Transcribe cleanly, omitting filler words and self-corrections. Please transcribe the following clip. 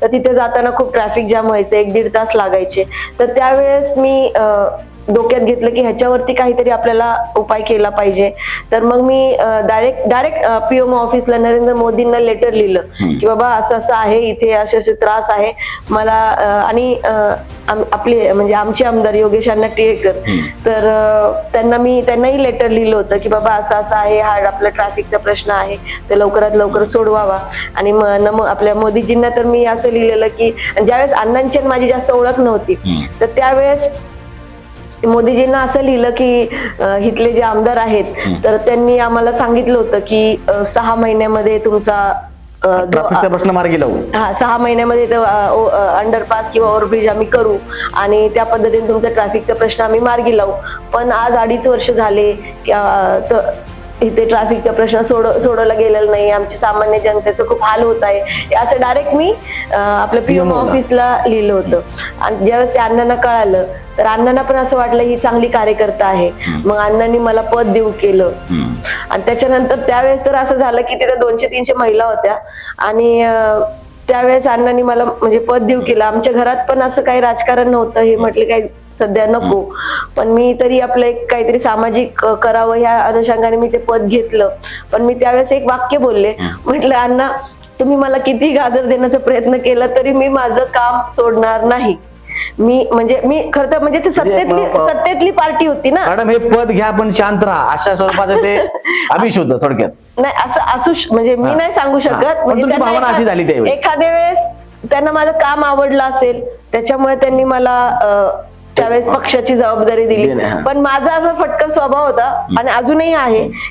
तर तिथे जाताना खूप ट्रॅफिक जाम व्हायचं, 1-1.5 तास लागायचे. तर त्यावेळेस मी डोक्यात घेतलं की ह्याच्यावरती काहीतरी आपल्याला उपाय केला पाहिजे. तर मग मी डायरेक्ट पीएमओ ऑफिसला नरेंद्र मोदींना लेटर लिहिलं की बाबा असं असं आहे, इथे असे असे त्रास आहे मला. आणि आपले म्हणजे आमचे आमदार योगेश अण्णा टिळेकर, तर त्यांनाही लेटर लिहिलं होतं की बाबा असं असं आहे, हा आपला ट्रॅफिकचा प्रश्न आहे, तो लवकरात लवकर सोडवावा. आणि आपल्या मोदीजींना तर मी असं लिहिलेलं की ज्यावेळेस अण्णांची आणि माझी जास्त ओळख नव्हती, तर त्यावेळेस मोदीजींना असं लिहिलं की इथले जे आमदार आहेत तर त्यांनी आम्हाला सांगितलं होतं की 6 महिन्यामध्ये तुमचा ट्रॅफिकचा प्रश्न मार्गी लावू. 6 महिन्यामध्ये अंडरपास किंवा ओव्हरब्रिज आम्ही करू आणि त्या पद्धतीने तुमचा ट्रॅफिकचा प्रश्न आम्ही मार्गी लावू. पण आज 2.5 वर्ष झाले इथे ट्रॅफिकचा प्रश्न सोडवला गेलेला नाही, आमची सामान्य जनतेचं खूप हाल होत आहे, असं डायरेक्ट मी आपल्या पीएमओ ऑफिसला लिहिलं होतं. आणि ज्यावेळेस ते अण्णांना कळालं तर अण्णांना पण असं वाटलं ही चांगली कार्यकर्ता आहे. मग अण्णांनी मला पद देऊ केलं. आणि त्याच्यानंतर त्यावेळेस तर असं झालं की तिथे 200-300 महिला होत्या आणि त्यावेळेस अण्णांनी मला म्हणजे पद देऊ केलं. आमच्या घरात पण असं काही राजकारण नव्हतं, हे म्हटले काही सध्या नको, पण मी तरी आपलं एक काहीतरी सामाजिक करावं ह्या अनुषंगाने मी ते पद घेतलं. पण मी त्यावेळेस एक वाक्य बोलले, म्हटलं अण्णा तुम्ही मला किती गाजर देण्याचा प्रयत्न केला तरी मी माझं काम सोडणार नाही. मी खरं तर म्हणजे ते सत्तेतली पार्टी होती ना मॅडम, हे पद घ्या पण शांत राहा, अशा स्वरूपाचं ते आमिष होतं थोडक्यात. नाही असं म्हणजे मी नाही सांगू शकत. म्हणजे भावना अशी झाली त्यावेळी. एखाद्या वेळेस त्यांना माझं काम आवडलं असेल त्याच्यामुळे त्यांनी मला त्यावेळेस पक्षाची जबाबदारी दिली. पण माझा असा फटका स्वभाव होता आणि अजूनही आहे